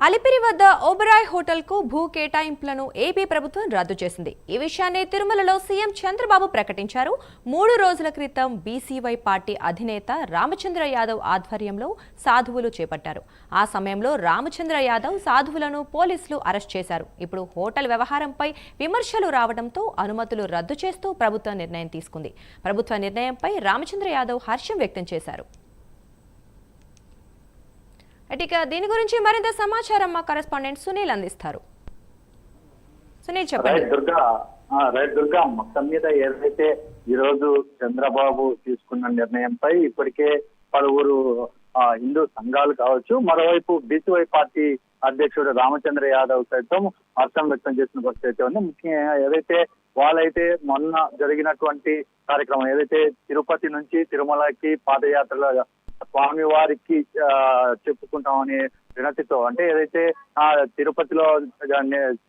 అలిపిరి వద్ద ఓబరాయ్ హోటల్కు భూ కేటాయింపులను ఏపీ ప్రభుత్వం రద్దు చేసింది. ఈ విషయాన్ని తిరుమలలో సీఎం చంద్రబాబు ప్రకటించారు. 3 రోజుల క్రితం బీసీవై పార్టీ అధినేత రామచంద్ర యాదవ్ ఆధ్వర్యంలో సాధువులు చేపట్టారు. ఆ సమయంలో రామచంద్ర యాదవ్ సాధువులను పోలీసులు అరెస్ట్ చేశారు. ఇప్పుడు హోటల్ వ్యవహారంపై విమర్శలు రావడంతో అనుమతులు రద్దు చేస్తూ ప్రభుత్వం నిర్ణయం తీసుకుంది. ప్రభుత్వ నిర్ణయంపై రామచంద్ర యాదవ్ హర్షం వ్యక్తం చేశారు. ఇక దీని గురించి మరింత సమాచారం మా కరెస్పాండెంట్ సునీల్ అందిస్తారు. సునీల్ చెప్పండి. దుర్గా, మొత్తం మీద ఏదైతే ఈ రోజు చంద్రబాబు తీసుకున్న నిర్ణయంపై ఇప్పటికే పలువురు హిందూ సంఘాలు కావచ్చు, మరోవైపు బీసీవై పార్టీ అధ్యక్షుడు రామచంద్ర యాదవ్ సైతం హర్షం వ్యక్తం చేసిన పరిస్థితి ఉంది. ముఖ్యంగా ఏదైతే వాళ్ళైతే మొన్న జరిగినటువంటి కార్యక్రమం ఏదైతే తిరుపతి నుంచి తిరుమలకి పాదయాత్రలో స్వామి వారికి చెప్పుకుంటామని వినతితో, అంటే ఏదైతే తిరుపతిలో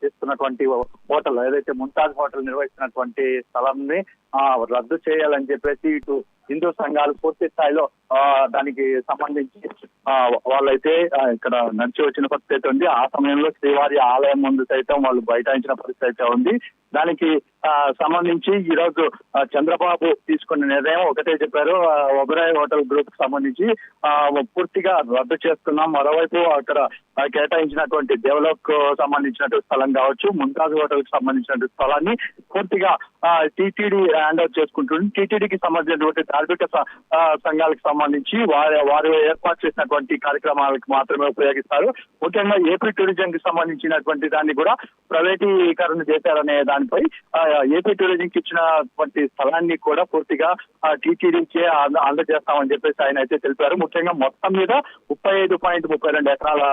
చేస్తున్నటువంటి హోటల్ ఏదైతే ముంతాజ్ హోటల్ నిర్వహిస్తున్నటువంటి స్థలాన్ని రద్దు చేయాలని చెప్పేసి ఇటు హిందూ సంఘాలు పూర్తి స్థాయిలో దానికి సంబంధించి వాళ్ళైతే ఇక్కడ నడిచి వచ్చిన పరిస్థితి ఉంది. ఆ సమయంలో శ్రీవారి ఆలయం ముందు సైతం వాళ్ళు బైఠాయించిన పరిస్థితి ఉంది. దానికి సంబంధించి ఈ రోజు చంద్రబాబు తీసుకున్న నిర్ణయం ఒకటే చెప్పారు. ఓబరాయ్ హోటల్ గ్రూప్ కి సంబంధించి పూర్తిగా రద్దు చేస్తున్నాం. మరోవైపు అక్కడ కేటాయించినటువంటి డెవలప్ సంబంధించినటువంటి స్థలం కావచ్చు, ముంతాజ్ హోటల్ కి సంబంధించినటువంటి స్థలాన్ని పూర్తిగా టీటీడీ హ్యాండ్ ఓవర్ చేసుకుంటుంది. టీటీడీకి సంబంధించినటువంటి ధార్మిక సంఘాలకు సంబంధించి వారు ఏర్పాటు చేసినటువంటి కార్యక్రమాలకు మాత్రమే ఉపయోగిస్తారు. ముఖ్యంగా ఏపీ టూరిజం కి సంబంధించినటువంటి దాన్ని కూడా ప్రైవేటీకరణ చేశారనే దానిపై ఏపీ టూరిజం కి ఇచ్చినటువంటి స్థలాన్ని కూడా పూర్తిగా టీటీడీకే అందజేస్తామని చెప్పేసి ఆయన అయితే తెలిపారు. ముఖ్యంగా మొత్తం మీద 35.32 ఎకరాల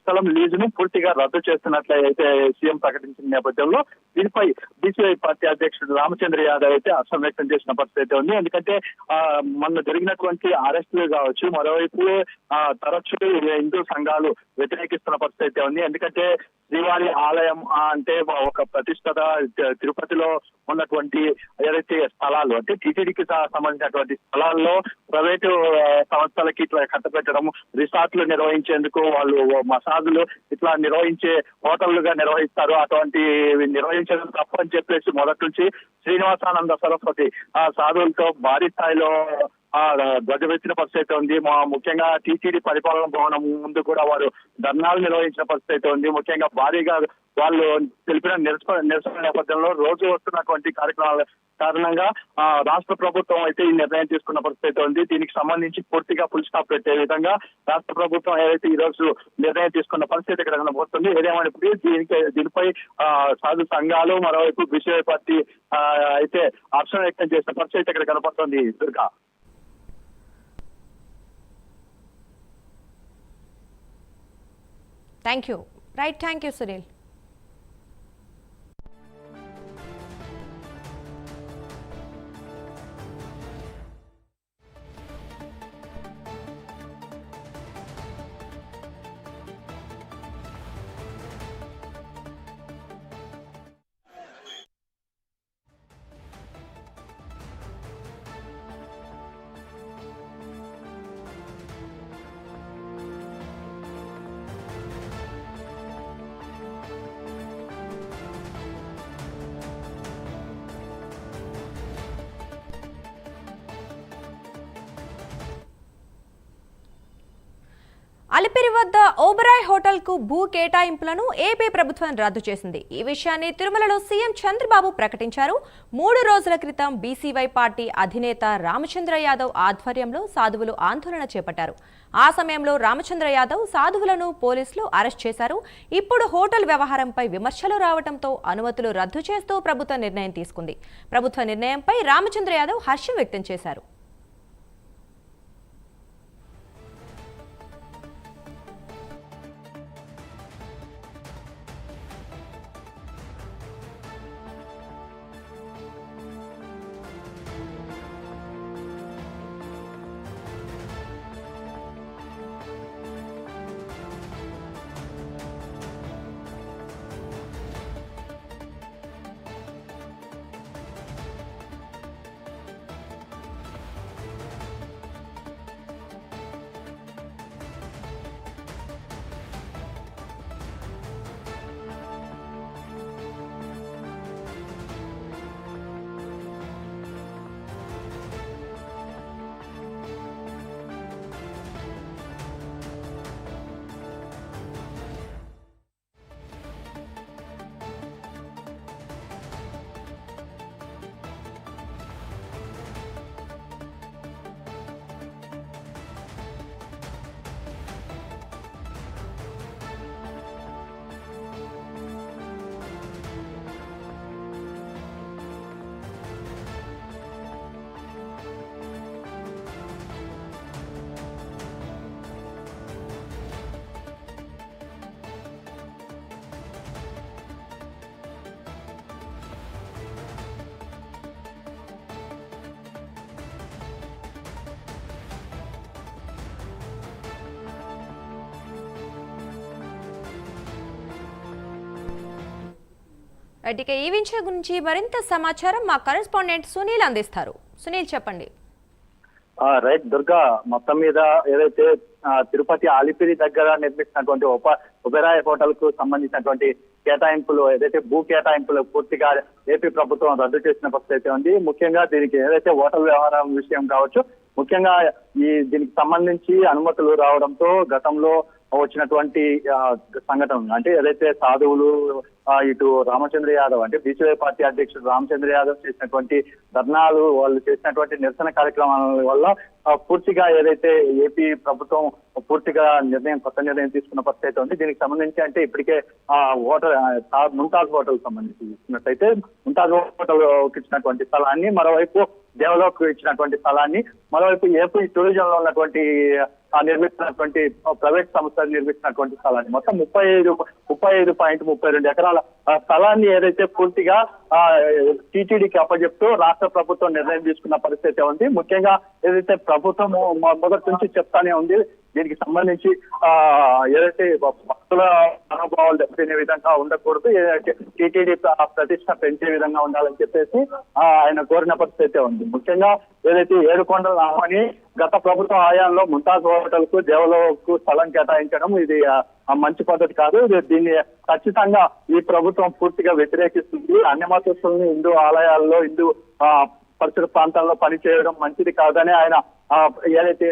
స్థలం లీజును పూర్తిగా రద్దు చేస్తున్నట్లయితే సీఎం ప్రకటించిన నేపథ్యంలో దీనిపై బీసీఐ పార్టీ అధ్యక్షుడు రామచంద్ర యాదవ్ అయితే హర్షం వ్యక్తం చేసిన పరిస్థితి ఉంది. ఎందుకంటే మొన్న జరిగినటువంటి అరెస్టులు కావచ్చు, మరోవైపు తరచూ హిందూ సంఘాలు వ్యతిరేకిస్తున్న పరిస్థితి ఉంది. ఎందుకంటే శ్రీవారి ఆలయం అంటే ఒక ప్రతిష్టత, తిరుపతిలో ఉన్నటువంటి ఏదైతే స్థలాలు అంటే టీటీడీకి సంబంధించినటువంటి స్థలాల్లో ప్రైవేటు సంస్థలకి ఇట్లా కట్టబెట్టడం, రిసార్ట్లు నిర్వహించేందుకు వాళ్ళు మసాజులు ఇట్లా నిర్వహించే హోటళ్లుగా నిర్వహిస్తారు. అటువంటి నిర్వహించడం తప్పని చెప్పేసి మొదటి నుంచి శ్రీనివాసానంద సరస్వతి సాధువులతో భారీ స్థాయిలో ధ్వజమెత్తిన పరిస్థితి ఉంది. ముఖ్యంగా టీటీడీ పరిపాలన భవనం ముందు కూడా వారు ధర్నాలు నిర్వహించిన పరిస్థితి ఉంది. ముఖ్యంగా భారీగా వాళ్ళు తెలిపిన నిరసన నేపథ్యంలో రోజు వస్తున్నటువంటి కార్యక్రమాల కారణంగా రాష్ట్ర ప్రభుత్వం అయితే ఈ నిర్ణయం తీసుకున్న పరిస్థితి ఉంది. దీనికి సంబంధించి పూర్తిగా ఫుల్ స్టాప్ పెట్టే విధంగా రాష్ట్ర ప్రభుత్వం ఏదైతే ఈ రోజు నిర్ణయం తీసుకున్న పరిస్థితి ఇక్కడ కనబడుతుంది. ఏదేమైనప్పుడు దీనిపై సాధు సంఘాలు, మరోవైపు బీసీఐ పార్టీ అయితే హర్షం వ్యక్తం చేసిన పరిస్థితి ఇక్కడ కనబడుతుంది. Durga, thank you. Thank you Sunil. Alipiri వద్ద ఓబరాయ్ హోటల్కు భూ కేటాయింపులను ఏపీ ప్రభుత్వం రద్దు చేసింది. ఈ విషయాన్ని తిరుమలలో సీఎం చంద్రబాబు ప్రకటించారు. 3 రోజుల క్రితం బీసీవై పార్టీ అధినేత రామచంద్ర యాదవ్ ఆధ్వర్యంలో సాధువులు ఆందోళన చేపట్టారు. ఆ సమయంలో రామచంద్ర యాదవ్ సాధువులను పోలీసులు అరెస్ట్ చేశారు. ఇప్పుడు హోటల్ వ్యవహారంపై విమర్శలు రావడంతో అనుమతులు రద్దు చేస్తూ ప్రభుత్వం నిర్ణయం తీసుకుంది. ప్రభుత్వ నిర్ణయంపై రామచంద్ర యాదవ్ హర్షం వ్యక్తం చేశారు. రైట్, ఇక ఈ విషయం గురించి మరింత సమాచారం మా కరెస్పాండెంట్ సునీల్ అందిస్తారు. సునీల్ చెప్పండి. రైట్ దుర్గా, మొత్తం మీద ఏదైతే తిరుపతి ఆలిపిరి దగ్గర నిర్మిస్తున్నటువంటి ఒబెరాయ్ హోటల్ కు సంబంధించినటువంటి కేటాయింపులు, ఏదైతే భూ కేటాయింపులు పూర్తిగా ఏపీ ప్రభుత్వం రద్దు చేసిన పరిస్థితి ఉంది. ముఖ్యంగా దీనికి ఏదైతే హోటల్ వ్యవహారం విషయం కావచ్చు, ముఖ్యంగా దీనికి సంబంధించి అనుమతులు రావడంతో గతంలో వచ్చినటువంటి సంఘటనలు, అంటే ఏదైతే సాధువులు ఇటు రామచంద్ర యాదవ్, అంటే బీసీవై పార్టీ అధ్యక్షుడు రామచంద్ర యాదవ్ చేసినటువంటి ధర్నాలు, వాళ్ళు చేసినటువంటి నిరసన కార్యక్రమాల వల్ల పూర్తిగా ఏదైతే ఏపీ ప్రభుత్వం పూర్తిగా కొత్త నిర్ణయం తీసుకున్న పరిస్థితి ఉంది. దీనికి సంబంధించి అంటే ఇప్పటికే హోటల్ ముంతాజ్ హోటల్ సంబంధించి చూసినట్లయితే ముంతాజ్ హోటల్ ఇచ్చినటువంటి స్థలాన్ని, మరోవైపు దేవలోక్ ఇచ్చినటువంటి స్థలాన్ని, మరోవైపు ఏపీ టూరిజం లో ఉన్నటువంటి నిర్మిస్తున్నటువంటి ప్రైవేట్ సంస్థలు నిర్మిస్తున్నటువంటి స్థలాన్ని, మొత్తం 35.32 ఎకరాల స్థలాన్ని ఏదైతే పూర్తిగా టీటీడీకి అప్పచెప్తూ రాష్ట్ర ప్రభుత్వం నిర్ణయం తీసుకున్న పరిస్థితి ఉంది. ముఖ్యంగా ఏదైతే ప్రభుత్వం మొదటి నుంచి చెప్తానే ఉంది, దీనికి సంబంధించి ఏదైతే భక్తుల మనోభావాలు దెబ్బతినే విధంగా ఉండకూడదు, ఏదైతే టీటీడీ ప్రతిష్ట పెంచే విధంగా ఉండాలని చెప్పేసి ఆయన కోరిన పరిస్థితి ఉంది. ముఖ్యంగా ఏదైతే ఏడుకొండల రామని గత ప్రభుత్వ హయాంలో ముంతాజ్ హోటల్ కు దేవలోకు స్థలం కేటాయించడం ఇది మంచి పద్ధతి కాదు. దీన్ని ఖచ్చితంగా ఈ ప్రభుత్వం పూర్తిగా వ్యతిరేకిస్తుంది. అన్ని మతస్థులను హిందూ ఆలయాల్లో, హిందూ పరిసర ప్రాంతాల్లో పనిచేయడం మంచిది కాదని ఆయన ఏదైతే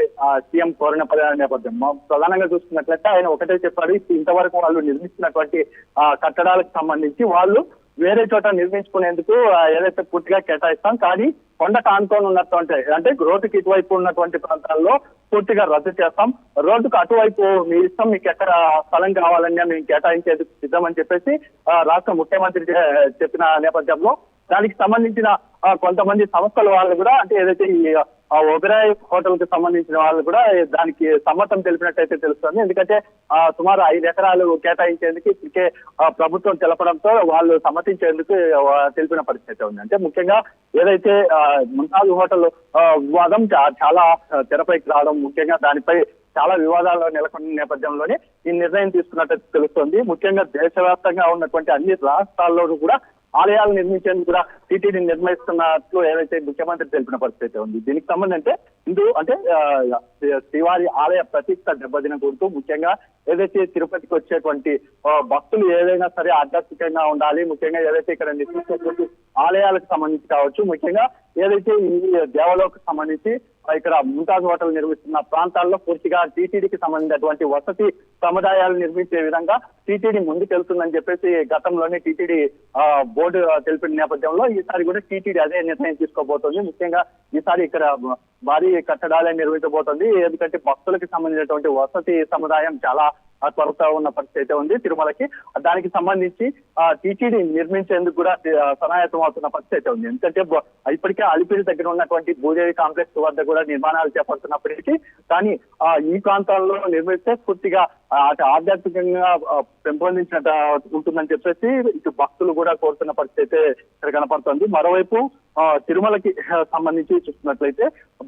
సీఎం కోరిన నేపథ్యం ప్రధానంగా చూసుకున్నట్లయితే ఆయన ఒకటే చెప్పాడు, ఇంతవరకు వాళ్ళు నిర్మిస్తున్నటువంటి కట్టడాలకు సంబంధించి వాళ్ళు వేరే చోట నిర్మించుకునేందుకు ఏదైతే పూర్తిగా కేటాయిస్తాం, కానీ కొండ కానుకొని ఉన్నటువంటి, అంటే రోడ్డుకి ఇటువైపు ఉన్నటువంటి ప్రాంతాల్లో పూర్తిగా రద్దు చేస్తాం, రోడ్డుకు అటువైపు మీ ఇష్టం, మీకు ఎక్కడ స్థలం కావాలన్నా మేము కేటాయించేందుకు సిద్ధమని చెప్పేసి రాష్ట్ర ముఖ్యమంత్రి చెప్పిన నేపథ్యంలో దానికి సంబంధించిన కొంతమంది సంస్థల వాళ్ళు కూడా, అంటే ఏదైతే ఈ ఒబెరాయ్ హోటల్ కి సంబంధించిన వాళ్ళు కూడా దానికి సమ్మతం తెలిపినట్టయితే తెలుస్తుంది. ఎందుకంటే సుమారు 5 ఎకరాలు కేటాయించేందుకు ఇప్పటికే ప్రభుత్వం తెలపడంతో వాళ్ళు సమ్మతించేందుకు తెలిపిన పరిస్థితి ఉంది. అంటే ముఖ్యంగా ఏదైతే ముంతాజ్ హోటల్ వివాదం చాలా తెరపైకి రావడం, ముఖ్యంగా దానిపై చాలా వివాదాలు నెలకొన్న నేపథ్యంలోనే ఈ నిర్ణయం తీసుకున్నట్టు తెలుస్తోంది. ముఖ్యంగా దేశవ్యాప్తంగా ఉన్నటువంటి అన్ని రాష్ట్రాల్లోనూ కూడా ఆలయాలు నిర్మించేందుకు కూడా టీటీడీ నిర్మిస్తున్నట్లు ఏదైతే ముఖ్యమంత్రి తెలిపిన పరిస్థితి ఉంది. దీనికి సంబంధించి అంటే శ్రీవారి ఆలయ ప్రతిష్ట దెబ్బతినకూడదు, ముఖ్యంగా ఏదైతే తిరుపతికి వచ్చేటువంటి భక్తులు ఏదైనా సరే ఆధ్యాత్మికంగా ఉండాలి, ముఖ్యంగా ఏదైతే ఇక్కడ నిర్మించేటువంటి ఆలయాలకు సంబంధించి కావచ్చు, ముఖ్యంగా ఏదైతే ఈ దేవలోకి సంబంధించి ఇక్కడ ముంతాజ్ హోటల్ నిర్మిస్తున్న ప్రాంతాల్లో పూర్తిగా టీటీడీకి సంబంధించినటువంటి వసతి సముదాయాలు నిర్మించే విధంగా టీటీడీ ముందుకెళ్తుందని చెప్పేసి గతంలోనే టీటీడీ బోర్డు తెలిపిన నేపథ్యంలో ఈసారి కూడా టీటీడీ అదే నిర్ణయం తీసుకోబోతోంది. ముఖ్యంగా ఈసారి ఇక్కడ భారీ కట్టడాలే నిర్మించబోతోంది. ఎందుకంటే భక్తులకు సంబంధించినటువంటి వసతి సముదాయం చాలా కొరత ఉన్న పరిస్థితి ఉంది తిరుమలకి. దానికి సంబంధించి టీటీడీ నిర్మించేందుకు కూడా సన్నాయత్తం అవుతున్న పరిస్థితి ఉంది. ఎందుకంటే ఇప్పటికే అలిపిరి దగ్గర ఉన్నటువంటి భూదేవి కాంప్లెక్స్ వద్ద కూడా నిర్మాణాలు చేపడుతున్నప్పటికీ, కానీ ఈ ప్రాంతాల్లో నిర్మిస్తే పూర్తిగా ఆధ్యాత్మికంగా పెంపొందించినట్టు ఉంటుందని చెప్పేసి ఇటు భక్తులు కూడా కోరుతున్న పరిస్థితి ఇక్కడ కనపడుతుంది. మరోవైపు తిరుమలకి సంబంధించి చూస్తున్నట్లయితే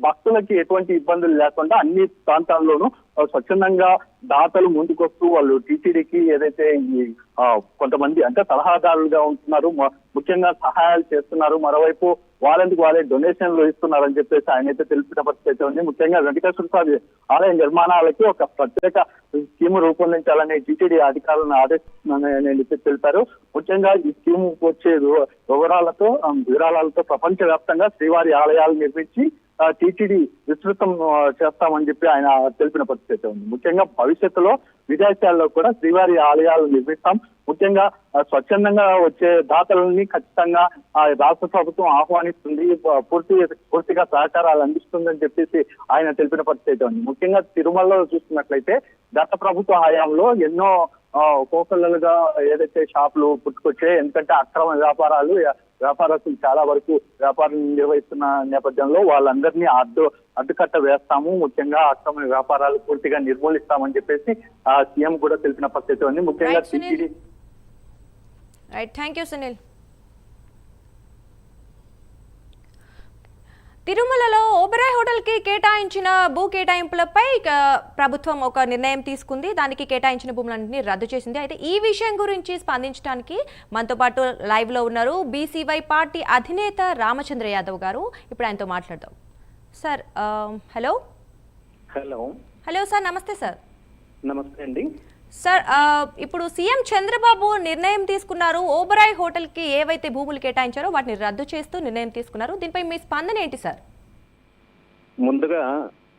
భక్తులకి ఎటువంటి ఇబ్బందులు లేకుండా అన్ని ప్రాంతాల్లోనూ స్వచ్ఛందంగా దాతలు ముందుకొస్తూ వాళ్ళు టీటీడీకి ఏదైతే ఈ కొంతమంది అంటే సలహాదారులుగా ఉంటున్నారు, ముఖ్యంగా సహాయాలు చేస్తున్నారు, మరోవైపు వాళ్ళందుకు వాళ్ళే డొనేషన్లు ఇస్తున్నారని చెప్పేసి ఆయన అయితే తెలిసిన పరిస్థితి ఉంది. ముఖ్యంగా వెంకటేశ్వర స్వామి ఆలయ నిర్మాణాలకి ఒక ప్రత్యేక స్కీమ్ రూపొందించాలని టీటీడీ అధికారులను ఆదేశిస్తున్నారని తెలిపారు. ముఖ్యంగా ఈ స్కీమ్ వచ్చే వివరాలతో ప్రపంచ వ్యాప్తంగా శ్రీవారి ఆలయాలు నిర్మించి టీటీడీ విస్తృతం చేస్తామని చెప్పి ఆయన తెలిపిన పరిస్థితి ఉంది. ముఖ్యంగా భవిష్యత్తులో విదేశాల్లో కూడా శ్రీవారి ఆలయాలు నిర్మిస్తాం, ముఖ్యంగా స్వచ్ఛందంగా వచ్చే దాతలని ఖచ్చితంగా రాష్ట్ర ప్రభుత్వం ఆహ్వానిస్తుంది, పూర్తిగా సహకారాలు అందిస్తుందని చెప్పేసి ఆయన తెలిపిన పరిస్థితి ఉంది. ముఖ్యంగా తిరుమలలో చూస్తున్నట్లయితే గత ప్రభుత్వ హయాంలో ఎన్నో కోకొల్లలుగా ఏదైతే షాపులు పుట్టుకొచ్చాయి, ఎందుకంటే అక్రమ వ్యాపారస్తులు చాలా వరకు వ్యాపారం నిర్వహిస్తున్న నేపథ్యంలో వాళ్ళందరినీ అడ్డుకట్ట వేస్తాము, ముఖ్యంగా అక్రమ వ్యాపారాలు పూర్తిగా నిర్మూలిస్తామని చెప్పేసి సీఎం కూడా తెలిపిన పరిస్థితి ఉంది. ముఖ్యంగా TTD. Right, thank you Sunil. తిరుమలలో ఓబెరాయ్ హోటల్కి కేటాయించిన భూ కేటాయింపులపై ప్రభుత్వం ఒక నిర్ణయం తీసుకుంది. దానికి కేటాయించిన భూములన్నింటినీ రద్దు చేసింది. అయితే ఈ విషయం గురించి స్పందించడానికి మనతో పాటు లైవ్లో ఉన్నారు బీసీవై పార్టీ అధినేత రామచంద్ర యాదవ్ గారు. ఇప్పుడు ఆయనతో మాట్లాడదాం. Sir hello. హలో సార్, నమస్తే సార్. నమస్తే అండి సార్, ఇప్పుడు సీఎం చంద్రబాబు నిర్ణయం తీసుకున్నారు. ఓబెరాయ్ హోటల్కి ఏవైతే భూములు కేటాయించారో వాటిని రద్దు చేస్తూ నిర్ణయం తీసుకున్నారు. దీనిపై మీ స్పందన ఏంటి సార్? ముందుగా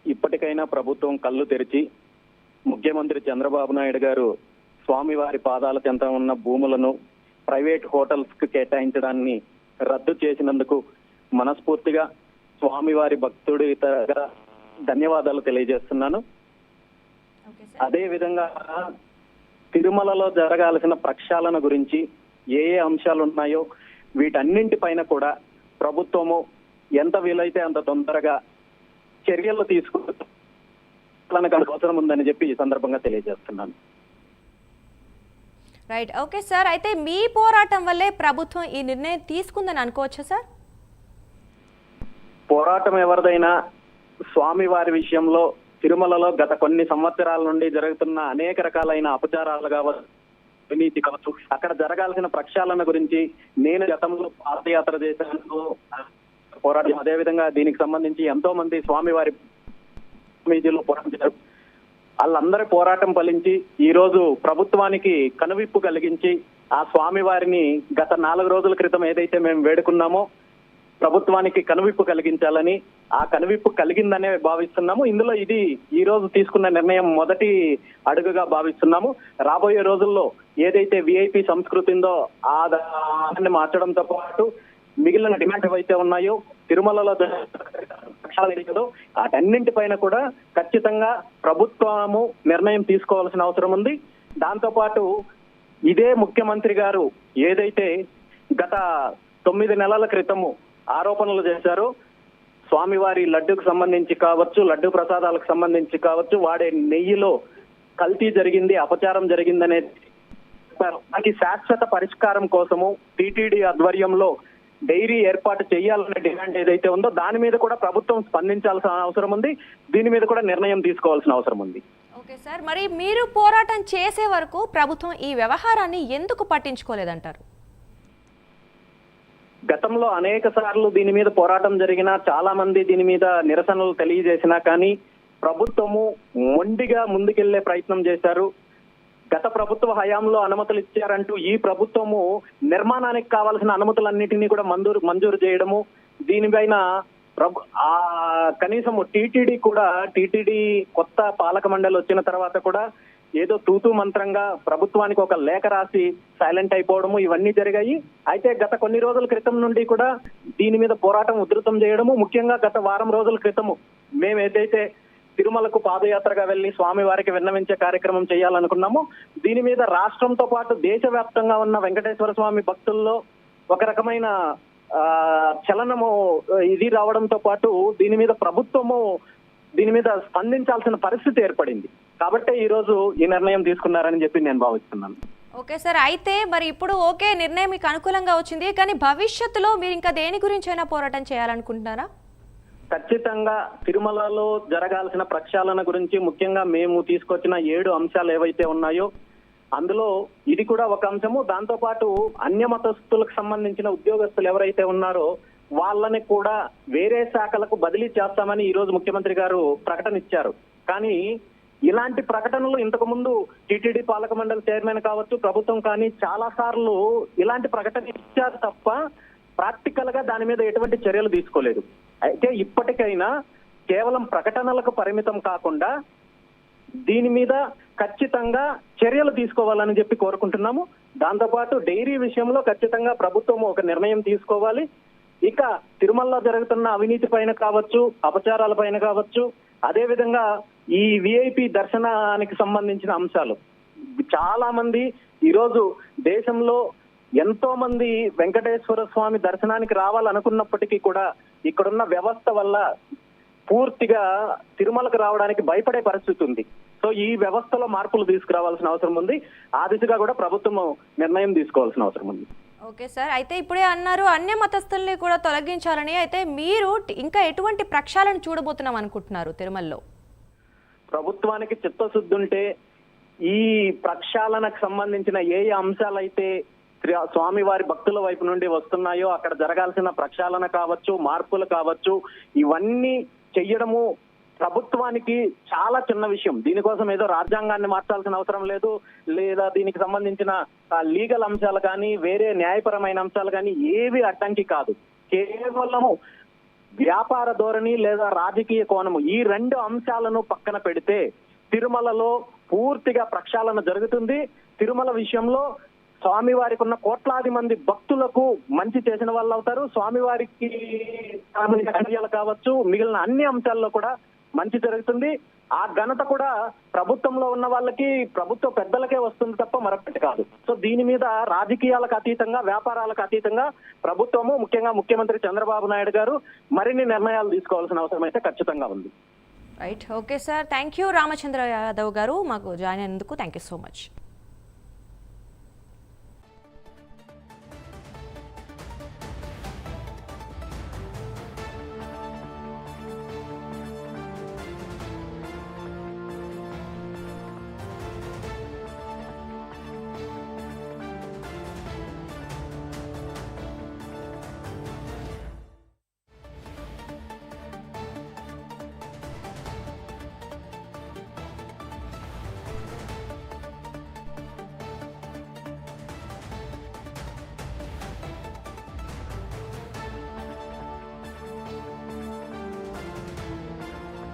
ఇప్పటికైనా ప్రభుత్వం కళ్ళు తెరిచి ముఖ్యమంత్రి చంద్రబాబు నాయుడు గారు స్వామివారి పాదాల చెంత ఉన్న భూములను ప్రైవేట్ హోటల్స్ కు కేటాయించడాన్ని రద్దు చేసినందుకు మనస్ఫూర్తిగా స్వామివారి భక్తుడి ధన్యవాదాలు తెలియజేస్తున్నాను. అదే విధంగా తిరుమలలో జరగాల్సిన ప్రక్షాళన గురించి ఏ అంశాలు ఉన్నాయో వీటన్నింటిపైన కూడా ప్రభుత్వము ఎంత వీలైతే అంత తొందరగా చర్యలు తీసుకోవడానికి అవసరం ఉందని చెప్పి ఈ సందర్భంగా తెలియజేస్తున్నాను. Right, okay sir. అయితే మీ పోరాటం వల్లే ప్రభుత్వం ఈ నిర్ణయం తీసుకుందని అనుకోవచ్చా సార్? పోరాటం ఎవరిదైనా స్వామివారి విషయంలో తిరుమలలో గత కొన్ని సంవత్సరాల నుండి జరుగుతున్న అనేక రకాలైన అపచారాలు కావచ్చు, అవినీతి కావచ్చు, అక్కడ జరగాల్సిన ప్రక్షాళన గురించి నేను గతంలో పాదయాత్ర చేశాను, పోరాటం. అదేవిధంగా దీనికి సంబంధించి ఎంతో మంది స్వామివారి మీదిలో పోరాటారు. వాళ్ళందరి పోరాటం ఫలించి ఈ రోజు ప్రభుత్వానికి కనువిప్పు కలిగించి ఆ స్వామివారిని గత 4 రోజుల క్రితం ఏదైతే మేము వేడుకున్నామో ప్రభుత్వానికి కనువిప్పు కలిగించాలని, ఆ కనువిప్పు కలిగిందనే భావిస్తున్నాము. ఇందులో ఇది ఈ రోజు తీసుకున్న నిర్ణయం మొదటి అడుగుగా భావిస్తున్నాము. రాబోయే రోజుల్లో ఏదైతే విఐపి సంస్కృతి ఉందో ఆ దాన్ని మార్చడంతో పాటు మిగిలిన డిమాండ్ ఏవైతే ఉన్నాయో తిరుమలలో వాటన్నింటిపైన కూడా ఖచ్చితంగా ప్రభుత్వము నిర్ణయం తీసుకోవాల్సిన అవసరం ఉంది. దాంతో పాటు ఇదే ముఖ్యమంత్రి గారు ఏదైతే గత 9 నెలల క్రితము ఆరోపణలు చేశారు, స్వామివారి లడ్డుకు సంబంధించి కావచ్చు, లడ్డు ప్రసాదాలకు సంబంధించి కావచ్చు, వాడే నెయ్యిలో కల్తీ జరిగింది, అపచారం జరిగిందనేది దానికి శాశ్వత పరిష్కారం కోసము టీటీడీ ఆధ్వర్యంలో డైరీ ఏర్పాటు చేయాలనే డిమాండ్ ఏదైతే ఉందో దాని మీద కూడా ప్రభుత్వం స్పందించాల్సిన అవసరం ఉంది. దీని మీద కూడా నిర్ణయం తీసుకోవాల్సిన అవసరం ఉంది. ఓకే సార్, మరి మీరు పోరాటం చేసే వరకు ప్రభుత్వం ఈ వ్యవహారాన్ని ఎందుకు పట్టించుకోలేదంటారు? గతంలో అనేక సార్లు దీని మీద పోరాటం జరిగినా, చాలా మంది దీని మీద నిరసనలు తెలియజేసినా కానీ ప్రభుత్వము మొండిగా ముందుకెళ్లే ప్రయత్నం చేశారు. గత ప్రభుత్వ హయాంలో అనుమతులు ఇచ్చారంటూ ఈ ప్రభుత్వము నిర్మాణానికి కావాల్సిన అనుమతులన్నిటినీ కూడా మంజూరు చేయడము, దీనిపైన కనీసం టీటీడీ కొత్త పాలక మండలి వచ్చిన తర్వాత కూడా ఏదో తూతూ మంత్రంగా ప్రభుత్వానికి ఒక లేఖ రాసి సైలెంట్ అయిపోవడము ఇవన్నీ జరిగాయి. అయితే గత కొన్ని రోజుల క్రితం నుండి కూడా దీని మీద పోరాటం ఉధృతం చేయడము, ముఖ్యంగా గత వారం రోజుల క్రితము మేము ఏదైతే తిరుమలకు పాదయాత్రగా వెళ్లి స్వామివారికి విన్నవించే కార్యక్రమం చేయాలనుకున్నాము, దీని మీద రాష్ట్రంతో పాటు దేశవ్యాప్తంగా ఉన్న వెంకటేశ్వర స్వామి భక్తుల్లో ఒక రకమైన చలనము ఇది రావడంతో పాటు దీని మీద ప్రభుత్వము దీని మీద స్పందించాల్సిన పరిస్థితి ఏర్పడింది. కాబట్టి ఈ రోజు ఈ నిర్ణయం తీసుకున్నారని చెప్పి నేను భావిస్తున్నాను. ఓకే సార్, అయితే మరి ఇప్పుడు ఓకే నిర్ణయం మీకు అనుకూలంగా వచ్చింది, కానీ భవిష్యత్తులో మీరు ఇంకా దేని గురించి అయినా పోరాటం చేయాలనుకుంటున్నారా? ఖచ్చితంగా తిరుమలలో జరగాల్సిన ప్రక్షాళన గురించి ముఖ్యంగా మేము తీసుకొచ్చిన 7 అంశాలు ఏవైతే ఉన్నాయో అందులో ఇది కూడా ఒక అంశము. దాంతో పాటు అన్య మతస్థులకు సంబంధించిన ఉద్యోగస్తులు ఎవరైతే ఉన్నారో వాళ్ళని కూడా వేరే శాఖలకు బదిలీ చేస్తామని ఈ రోజు ముఖ్యమంత్రి గారు ప్రకటన ఇచ్చారు. కానీ ఇలాంటి ప్రకటనలు ఇంతకు ముందు టీటీడీ పాలక మండలి చైర్మన్ కావచ్చు, ప్రభుత్వం కానీ చాలా సార్లు ఇలాంటి ప్రకటన ఇచ్చారు తప్ప ప్రాక్టికల్ గా దాని మీద ఎటువంటి చర్యలు తీసుకోలేదు. అయితే ఇప్పటికైనా కేవలం ప్రకటనలకు పరిమితం కాకుండా దీని మీద ఖచ్చితంగా చర్యలు తీసుకోవాలని చెప్పి కోరుకుంటున్నాము. దాంతోపాటు డైరీ విషయంలో ఖచ్చితంగా ప్రభుత్వం ఒక నిర్ణయం తీసుకోవాలి. ఇక తిరుమలలో జరుగుతున్న అవినీతి పైన కావచ్చు, అపచారాల పైన కావచ్చు, అదే విధంగా ఈ విఐపి దర్శనానికి సంబంధించిన అంశాలు చాలా మంది ఈరోజు దేశంలో ఎంతో మంది వెంకటేశ్వర స్వామి దర్శనానికి రావాలనుకున్నప్పటికీ కూడా ఇక్కడున్న వ్యవస్థ వల్ల పూర్తిగా తిరుమలకు రావడానికి భయపడే పరిస్థితి ఉంది. సో ఈ వ్యవస్థలో మార్పులు తీసుకురావాల్సిన అవసరం ఉంది. ఆ దిశగా కూడా ప్రభుత్వం నిర్ణయం తీసుకోవాల్సిన అవసరం ఉంది. ఓకే సార్, అయితే ఇప్పుడే అన్నారు అన్య మతస్థుల్ని కూడా తొలగించాలని. అయితే మీరు ఇంకా ఎటువంటి ప్రక్షాళన చూడబోతున్నాం అనుకుంటున్నారు తిరుమలలో? ప్రభుత్వానికి చిత్తశుద్ధి ఉంటే ఈ ప్రక్షాళనకు సంబంధించిన ఏ అంశాలైతే స్వామివారి భక్తుల వైపు నుండి వస్తున్నాయో అక్కడ జరగాల్సిన ప్రక్షాళన కావచ్చు, మార్పులు కావచ్చు, ఇవన్నీ చెయ్యడము ప్రభుత్వానికి చాలా చిన్న విషయం. దీనికోసం ఏదో రాజ్యాంగాన్ని మార్చాల్సిన అవసరం లేదు, లేదా దీనికి సంబంధించిన లీగల్ అంశాలు కానీ వేరే న్యాయపరమైన అంశాలు కానీ ఏవి అడ్డంకి కాదు. కేవలము వ్యాపార ధోరణి లేదా రాజకీయ కోణము ఈ రెండు అంశాలను పక్కన పెడితే తిరుమలలో పూర్తిగా ప్రక్షాళన జరుగుతుంది. తిరుమల విషయంలో స్వామివారికి ఉన్న కోట్లాది మంది భక్తులకు మంచి చేసిన వాళ్ళు అవుతారు. స్వామివారికి కార్యాలు కావచ్చు, మిగిలిన అన్ని అంశాల్లో కూడా మంచి జరుగుతుంది. ఆ ఘనత కూడా ప్రభుత్వంలో ఉన్న వాళ్ళకి, ప్రభుత్వ పెద్దలకే వస్తుంది తప్ప మరొకటి కాదు. సో దీని మీద రాజకీయాలకు అతీతంగా, వ్యాపారాలకు అతీతంగా ప్రభుత్వము, ముఖ్యంగా ముఖ్యమంత్రి చంద్రబాబు నాయుడు గారు మరిన్ని నిర్ణయాలు తీసుకోవాల్సిన అవసరం అయితే ఖచ్చితంగా ఉంది. Right, okay sir, thank you Ramachandra Yadav గారు మాకు జాయిన్ అయినందుకు. Thank you so much.